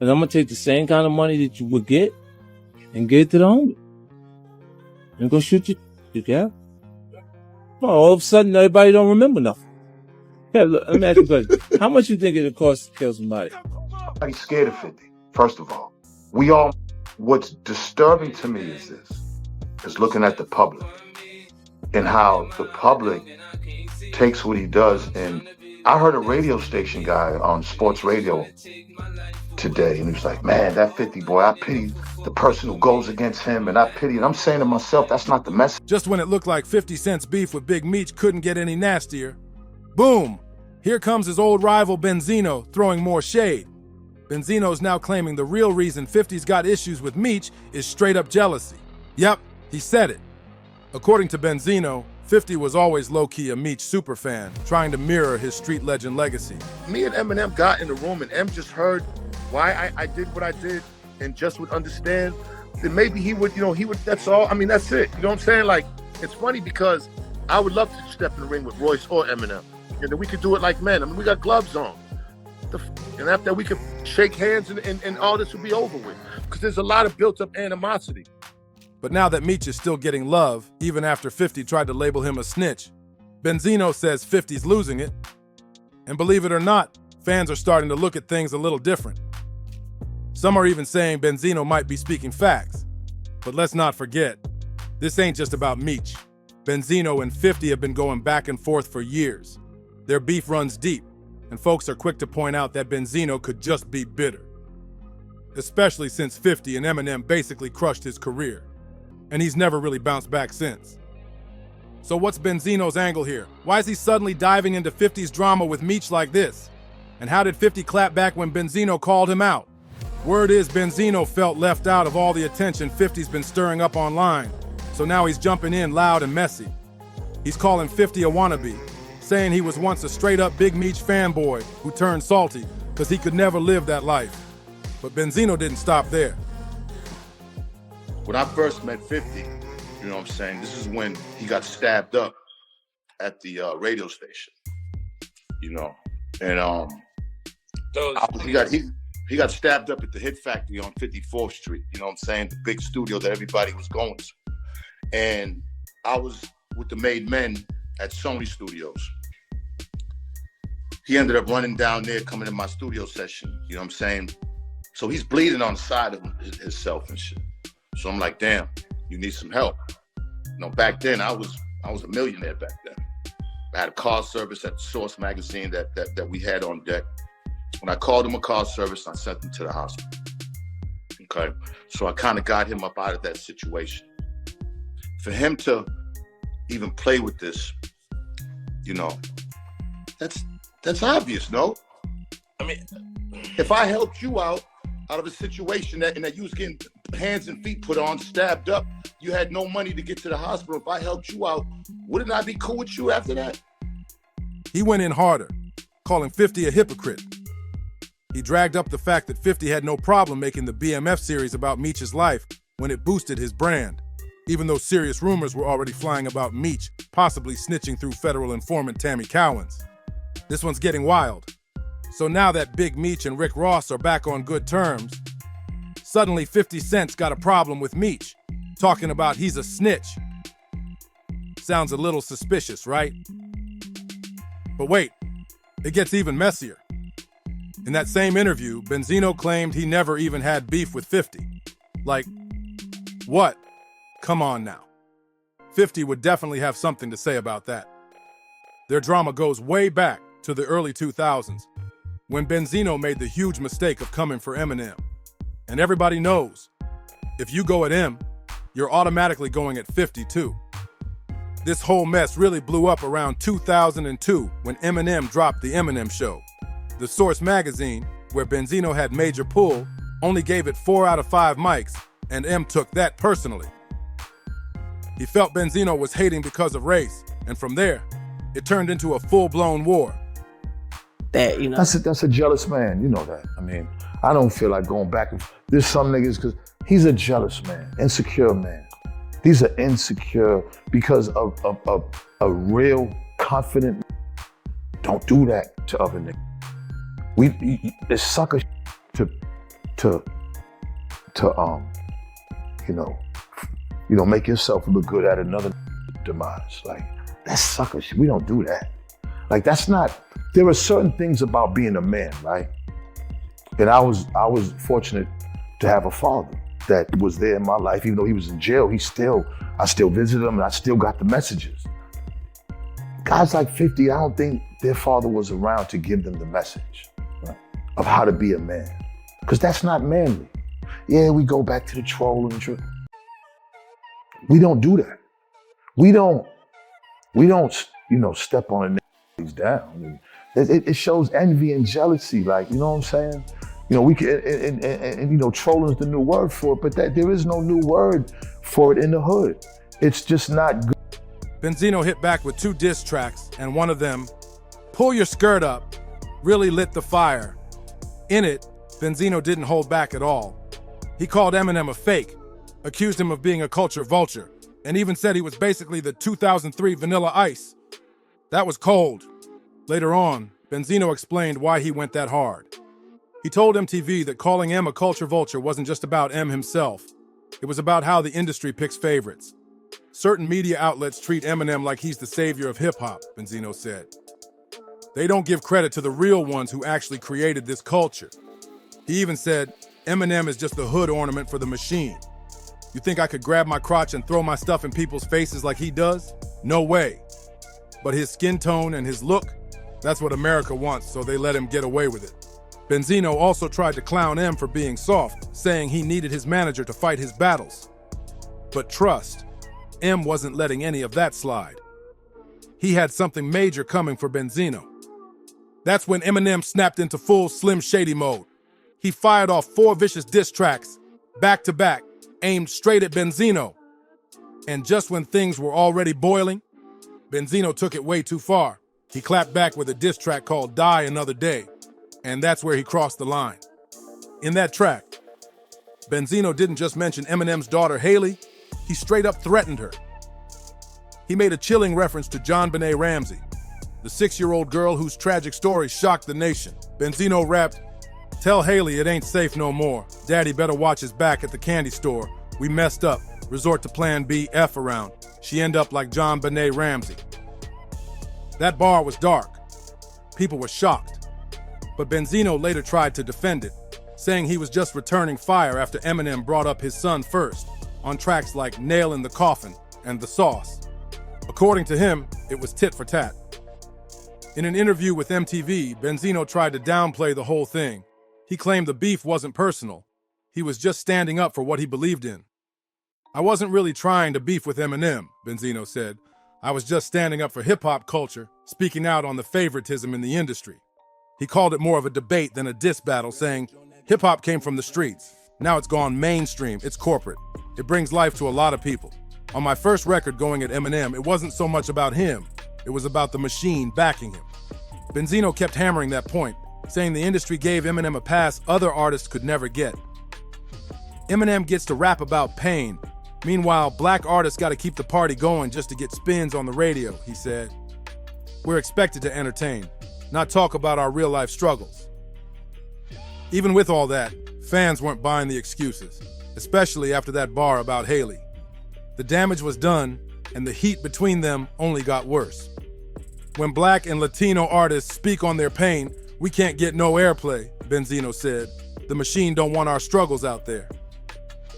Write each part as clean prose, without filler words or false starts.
And I'm gonna take the same kind of money that you would get and get it to the homie. And go shoot you cap. Well, all of a sudden, everybody don't remember nothing. Yeah, look, let me ask you a question. How much you think it costs to kill somebody? I'm scared of 50, first of all. What's disturbing to me is looking at the public and how the public takes what he does. And I heard a radio station guy on sports radio today, and he was like, man, that 50 boy, I pity the person who goes against him, and I pity, and I'm saying to myself, that's not the message. Just when it looked like 50 Cent's beef with Big Meech couldn't get any nastier, boom, here comes his old rival Benzino throwing more shade. Benzino's now claiming the real reason 50's got issues with Meech is straight up jealousy. Yep, he said it. According to Benzino, 50 was always low-key a Meech superfan, trying to mirror his street legend legacy. Me and Eminem got in the room, and M just heard why I did what I did and just would understand. Then maybe he would, that's all. I mean, that's it. You know what I'm saying? Like, it's funny because I would love to step in the ring with Royce or Eminem, and then we could do it like men. I mean, we got gloves on. And after we could shake hands and all this would be over with. Because there's a lot of built-up animosity. But now that Meech is still getting love, even after 50 tried to label him a snitch, Benzino says 50's losing it. And believe it or not, fans are starting to look at things a little different. Some are even saying Benzino might be speaking facts. But let's not forget, this ain't just about Meech. Benzino and 50 have been going back and forth for years. Their beef runs deep, and folks are quick to point out that Benzino could just be bitter. Especially since 50 and Eminem basically crushed his career, and he's never really bounced back since. So what's Benzino's angle here? Why is he suddenly diving into 50's drama with Meech like this? And how did 50 clap back when Benzino called him out? Word is Benzino felt left out of all the attention 50's been stirring up online, so now he's jumping in loud and messy. He's calling 50 a wannabe, saying he was once a straight-up Big Meech fanboy who turned salty because he could never live that life. But Benzino didn't stop there. When I first met 50, you know what I'm saying, this is when he got stabbed up at the radio station, and he got stabbed up at the Hit Factory on 54th Street, you know what I'm saying, the big studio that everybody was going to. And I was with the Made Men at Sony Studios. He ended up running down there, coming to my studio session, you know what I'm saying? So he's bleeding on the side of himself and shit. So I'm like, damn, you need some help. Back then I was a millionaire back then. I had a car service at Source magazine that we had on deck. When I called him a car service, I sent him to the hospital. Okay, so I kind of got him up out of that situation. For him to even play with this, that's obvious, no? I mean, if I helped you out of a situation that you was getting hands and feet put on, stabbed up, you had no money to get to the hospital. If I helped you out, wouldn't I be cool with you after that? He went in harder, calling 50 a hypocrite. He dragged up the fact that 50 had no problem making the BMF series about Meech's life when it boosted his brand, even though serious rumors were already flying about Meech possibly snitching through federal informant Tammy Cowens. This one's getting wild. So now that Big Meech and Rick Ross are back on good terms, suddenly 50 Cent's got a problem with Meech, talking about he's a snitch. Sounds a little suspicious, right? But wait, it gets even messier. In that same interview, Benzino claimed he never even had beef with 50. Like, what? Come on now. 50 would definitely have something to say about that. Their drama goes way back to the early 2000s, when Benzino made the huge mistake of coming for Eminem. And everybody knows, if you go at him, you're automatically going at 50 too. This whole mess really blew up around 2002 when Eminem dropped The Eminem Show. The Source magazine, where Benzino had major pull, only gave it 4 out of 5 mics, and M took that personally. He felt Benzino was hating because of race, and from there, it turned into a full-blown war. That's a jealous man, you know that. I mean, I don't feel like going back and there's some niggas because he's a jealous man, insecure man. These are insecure because of a real confident. Don't do that to other niggas. It's sucker to to make yourself look good at another demise. Like, that's sucker shit. We don't do that. Like, that's not, there are certain things about being a man, right? And I was fortunate to have a father that was there in my life. Even though he was in jail, I still visited him and I still got the messages. Guys like 50, I don't think their father was around to give them the message, right, of how to be a man. Because that's not manly. Yeah, we go back to the troll and we don't do that. We don't, step on a niggas down. It shows envy and jealousy, like, you know what I'm saying? We can, and trolling is the new word for it, but there is no new word for it in the hood. It's just not good. Benzino hit back with 2 diss tracks, and one of them, Pull Your Skirt Up, really lit the fire. In it, Benzino didn't hold back at all. He called Eminem a fake, accused him of being a culture vulture, and even said he was basically the 2003 Vanilla Ice. That was cold. Later on, Benzino explained why he went that hard. He told MTV that calling M a culture vulture wasn't just about M himself. It was about how the industry picks favorites. Certain media outlets treat Eminem like he's the savior of hip-hop, Benzino said. They don't give credit to the real ones who actually created this culture. He even said, Eminem is just the hood ornament for the machine. You think I could grab my crotch and throw my stuff in people's faces like he does? No way. But his skin tone and his look, that's what America wants, so they let him get away with it. Benzino also tried to clown M for being soft, saying he needed his manager to fight his battles. But trust, M wasn't letting any of that slide. He had something major coming for Benzino. That's when Eminem snapped into full Slim Shady mode. He fired off 4 vicious diss tracks, back to back, aimed straight at Benzino. And just when things were already boiling, Benzino took it way too far. He clapped back with a diss track called Die Another Day, and that's where he crossed the line. In that track, Benzino didn't just mention Eminem's daughter Haley, he straight up threatened her. He made a chilling reference to JonBenet Ramsey, the 6-year-old girl whose tragic story shocked the nation. Benzino rapped, "Tell Haley it ain't safe no more. Daddy better watch his back at the candy store. We messed up. Resort to plan B, F around. She end up like JonBenet Ramsey." That bar was dark. People were shocked. But Benzino later tried to defend it, saying he was just returning fire after Eminem brought up his son first, on tracks like Nail in the Coffin and The Sauce. According to him, it was tit for tat. In an interview with MTV, Benzino tried to downplay the whole thing. He claimed the beef wasn't personal. He was just standing up for what he believed in. "I wasn't really trying to beef with Eminem," Benzino said. "I was just standing up for hip-hop culture, speaking out on the favoritism in the industry." He called it more of a debate than a diss battle, saying, "Hip-hop came from the streets. Now it's gone mainstream, it's corporate. It brings life to a lot of people. On my first record going at Eminem, it wasn't so much about him, it was about the machine backing him." Benzino kept hammering that point, saying the industry gave Eminem a pass other artists could never get. Eminem gets to rap about pain. Meanwhile, black artists gotta keep the party going just to get spins on the radio, he said. "We're expected to entertain, not talk about our real-life struggles." Even with all that, fans weren't buying the excuses, especially after that bar about Haley. The damage was done, and the heat between them only got worse. "When black and Latino artists speak on their pain, we can't get no airplay," Benzino said. "The machine don't want our struggles out there."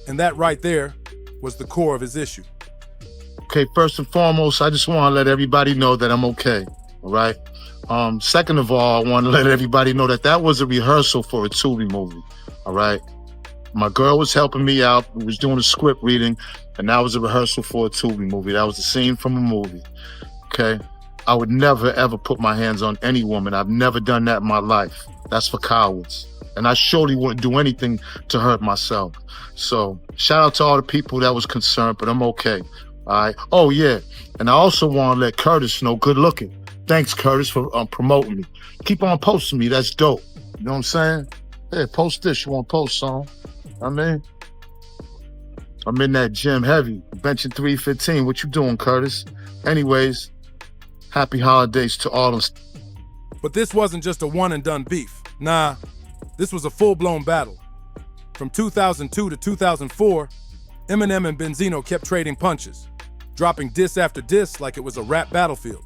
And that right there was the core of his issue. Okay, first and foremost, I just want to let everybody know that I'm okay, all right? Second of all, I want to let everybody know that that was a rehearsal for a Tubi movie, all right? My girl was helping me out. We was doing a script reading, and that was a rehearsal for a Tubi movie. That was a scene from a movie, okay? I would never, ever put my hands on any woman. I've never done that in my life. That's for cowards. And I surely wouldn't do anything to hurt myself. So shout out to all the people that was concerned, but I'm okay, all right? Oh, yeah, and I also want to let Curtis know, good looking. Thanks, Curtis, for promoting me. Keep on posting me, that's dope. You know what I'm saying? Hey, post this, you want to post some? I'm in that gym heavy, benching 315. What you doing, Curtis? Anyways, happy holidays to all of us. But this wasn't just a one-and-done beef. Nah, this was a full-blown battle. From 2002 to 2004, Eminem and Benzino kept trading punches, dropping diss after diss like it was a rap battlefield.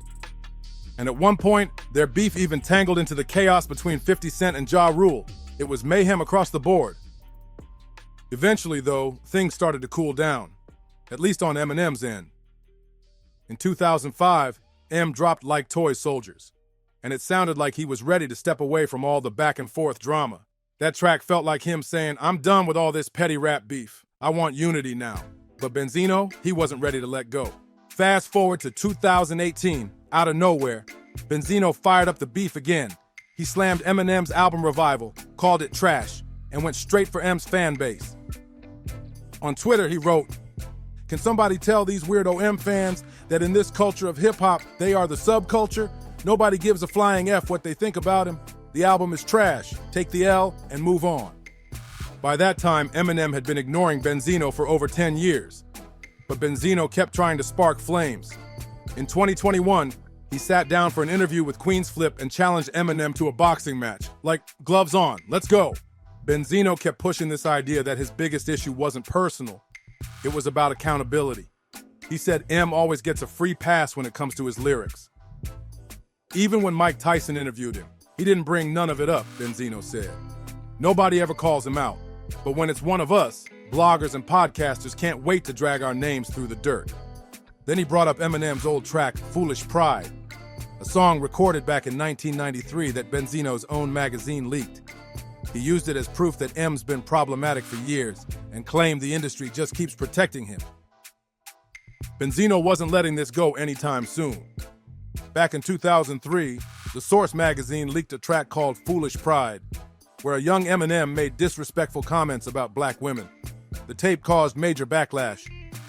And at one point, their beef even tangled into the chaos between 50 Cent and Ja Rule. It was mayhem across the board. Eventually, though, things started to cool down, at least on Eminem's end. In 2005, M dropped Like Toy Soldiers, and it sounded like he was ready to step away from all the back and forth drama. That track felt like him saying, "I'm done with all this petty rap beef. I want unity now." But Benzino, he wasn't ready to let go. Fast forward to 2018, out of nowhere, Benzino fired up the beef again. He slammed Eminem's album Revival, called it trash, and went straight for M's fan base. On Twitter, he wrote, "Can somebody tell these weirdo M fans that in this culture of hip-hop, they are the subculture? Nobody gives a flying F what they think about him. The album is trash. Take the L and move on." By that time, Eminem had been ignoring Benzino for over 10 years. But Benzino kept trying to spark flames. In 2021, he sat down for an interview with Queen's Flip and challenged Eminem to a boxing match. Like, gloves on, let's go. Benzino kept pushing this idea that his biggest issue wasn't personal. It was about accountability. He said M always gets a free pass when it comes to his lyrics. Even when Mike Tyson interviewed him, he didn't bring none of it up, Benzino said. Nobody ever calls him out. But when it's one of us, bloggers and podcasters can't wait to drag our names through the dirt. Then he brought up Eminem's old track, Foolish Pride, a song recorded back in 1993 that Benzino's own magazine leaked. He used it as proof that M's been problematic for years and claimed the industry just keeps protecting him. Benzino wasn't letting this go anytime soon. Back in 2003, The Source magazine leaked a track called Foolish Pride, where a young Eminem made disrespectful comments about black women. The tape caused major backlash,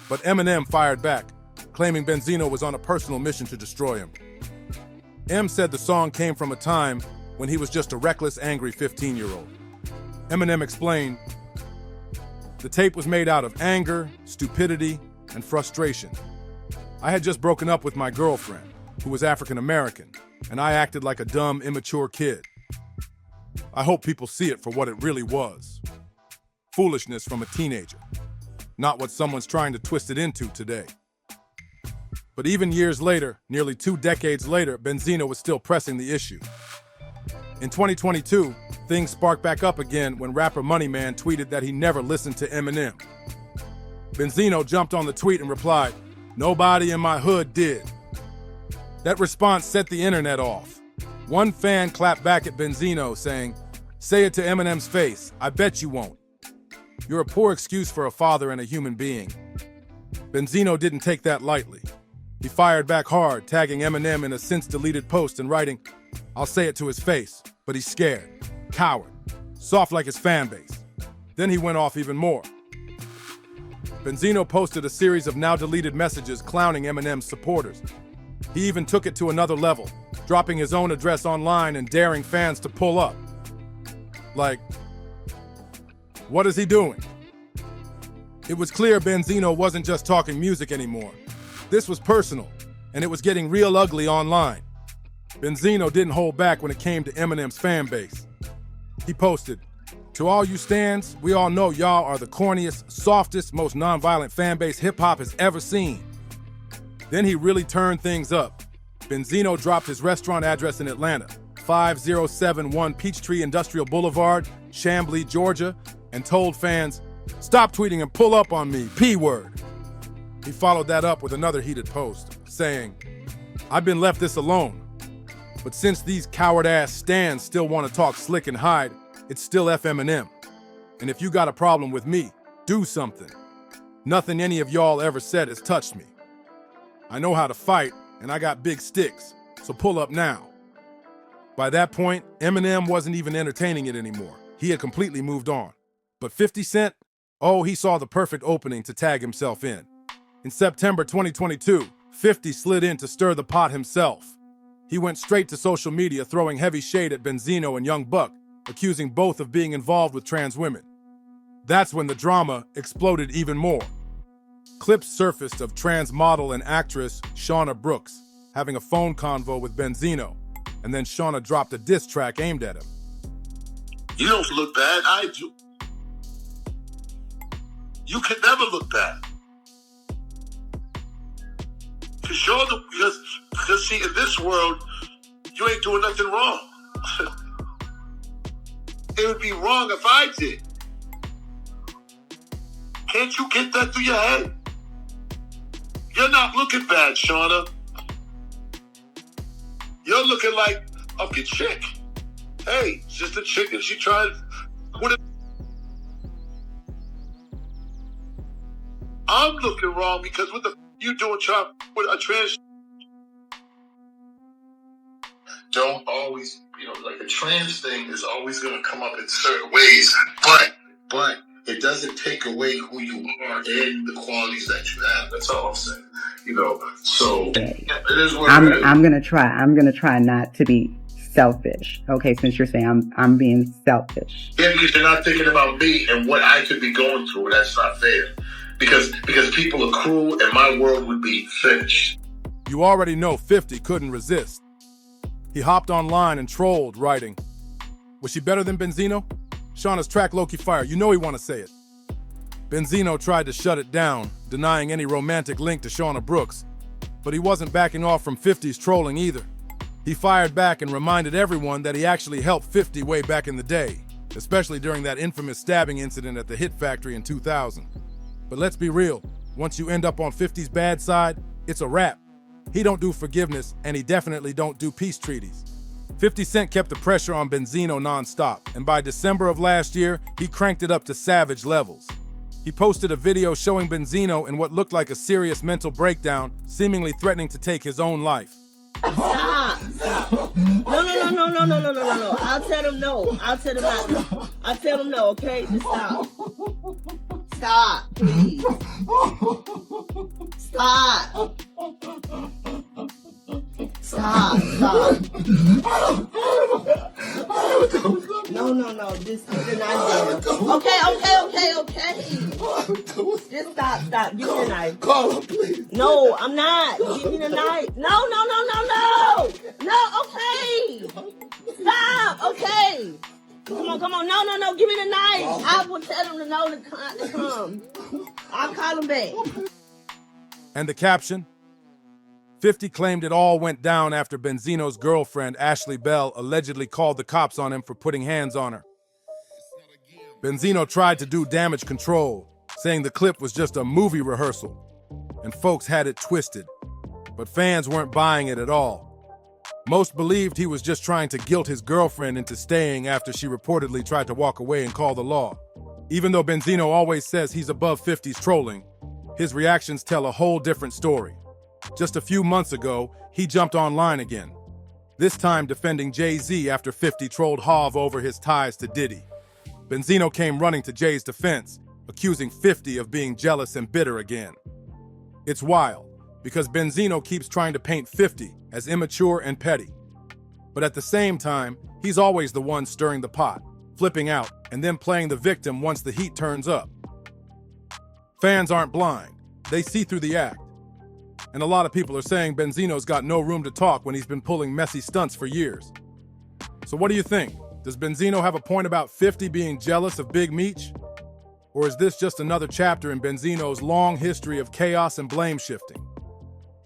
but Eminem fired back, claiming Benzino was on a personal mission to destroy him. M said the song came from a time when he was just a reckless, angry 15-year-old. Eminem explained, "The tape was made out of anger, stupidity, and frustration. I had just broken up with my girlfriend, who was African American, and I acted like a dumb, immature kid. I hope people see it for what it really was. Foolishness from a teenager, not what someone's trying to twist it into today." But even years later, nearly 2 decades later, Benzino was still pressing the issue. In 2022, things sparked back up again when rapper Moneyman tweeted that he never listened to Eminem. Benzino jumped on the tweet and replied, "Nobody in my hood did." That response set the internet off. One fan clapped back at Benzino saying, "Say it to Eminem's face, I bet you won't. You're a poor excuse for a father and a human being." Benzino didn't take that lightly. He fired back hard, tagging Eminem in a since-deleted post and writing, "I'll say it to his face, but he's scared, coward, soft like his fan base." Then he went off even more. Benzino posted a series of now-deleted messages clowning Eminem's supporters. He even took it to another level, dropping his own address online and daring fans to pull up. Like, what is he doing? It was clear Benzino wasn't just talking music anymore. This was personal, and it was getting real ugly online. Benzino didn't hold back when it came to Eminem's fan base. He posted, "To all you stans, we all know y'all are the corniest, softest, most nonviolent fan base hip-hop has ever seen." Then he really turned things up. Benzino dropped his restaurant address in Atlanta, 5071 Peachtree Industrial Boulevard, Chamblee, Georgia, and told fans, "Stop tweeting and pull up on me, P-word." He followed that up with another heated post, saying, "I've been left this alone. But since these coward-ass stans still want to talk slick and hide, it's still F Eminem. And if you got a problem with me, do something. Nothing any of y'all ever said has touched me. I know how to fight, and I got big sticks, so pull up now." By that point, Eminem wasn't even entertaining it anymore. He had completely moved on. But 50 Cent, oh, he saw the perfect opening to tag himself in. In September 2022, 50 slid in to stir the pot himself. He went straight to social media, throwing heavy shade at Benzino and Young Buck, accusing both of being involved with trans women. That's when the drama exploded even more. Clips surfaced of trans model and actress Shauna Brooks having a phone convo with Benzino, and then Shauna dropped a diss track aimed at him. "You don't look bad, I do." You can never look bad. Because see, in this world, you ain't doing nothing wrong. It would be wrong if I did. Can't you get that through your head? You're not looking bad, Shauna. You're looking like a good chick. Hey, it's just a chick and she tried. I'm looking wrong because what the you doing trying with a trans? Don't always, like the trans thing is always going to come up in certain ways, but it doesn't take away who you are and the qualities that you have. That's all I'm saying. So yeah, it is what it is. I'm gonna try not to be selfish. Okay, since you're saying I'm being selfish. Yeah, because you're not thinking about me and what I could be going through. That's not fair. Because people are cruel and my world would be finished. You already know 50 couldn't resist. He hopped online and trolled, writing, "Was she better than Benzino? Shauna's track low-key fire, you know he want to say it." Benzino tried to shut it down, denying any romantic link to Shauna Brooks, but he wasn't backing off from 50's trolling either. He fired back and reminded everyone that he actually helped 50 way back in the day, especially during that infamous stabbing incident at the Hit Factory in 2000. But let's be real, once you end up on 50's bad side, it's a wrap. He don't do forgiveness, and he definitely don't do peace treaties. 50 Cent kept the pressure on Benzino nonstop, and by December of last year, he cranked it up to savage levels. He posted a video showing Benzino in what looked like a serious mental breakdown, seemingly threatening to take his own life. Stop. No. I'll tell him no. I'll tell him not. I'll tell him no, okay? Just stop. Stop, please. Stop. Stop. No. Just keep the knife down. Okay. Just stop. Give me the knife. Call him, please. No, I'm not. Give me the knife. No. No, okay. Stop, okay. Come on. No. Give me the knife. I will tell him to know to come. I'll call him back. And the caption? 50 claimed it all went down after Benzino's girlfriend, Ashley Bell, allegedly called the cops on him for putting hands on her. Benzino tried to do damage control, saying the clip was just a movie rehearsal, and folks had it twisted. But fans weren't buying it at all. Most believed he was just trying to guilt his girlfriend into staying after she reportedly tried to walk away and call the law. Even though Benzino always says he's above 50's trolling, his reactions tell a whole different story. Just a few months ago, he jumped online again, this time defending Jay-Z after 50 trolled Hov over his ties to Diddy. Benzino came running to Jay's defense, accusing 50 of being jealous and bitter again. It's wild, because Benzino keeps trying to paint 50 as immature and petty. But at the same time, he's always the one stirring the pot, flipping out, and then playing the victim once the heat turns up. Fans aren't blind. They see through the act. And a lot of people are saying Benzino's got no room to talk when he's been pulling messy stunts for years. So what do you think? Does Benzino have a point about 50 being jealous of Big Meech? Or is this just another chapter in Benzino's long history of chaos and blame shifting?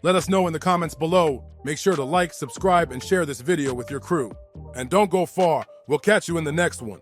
Let us know in the comments below. Make sure to like, subscribe, and share this video with your crew. And don't go far. We'll catch you in the next one.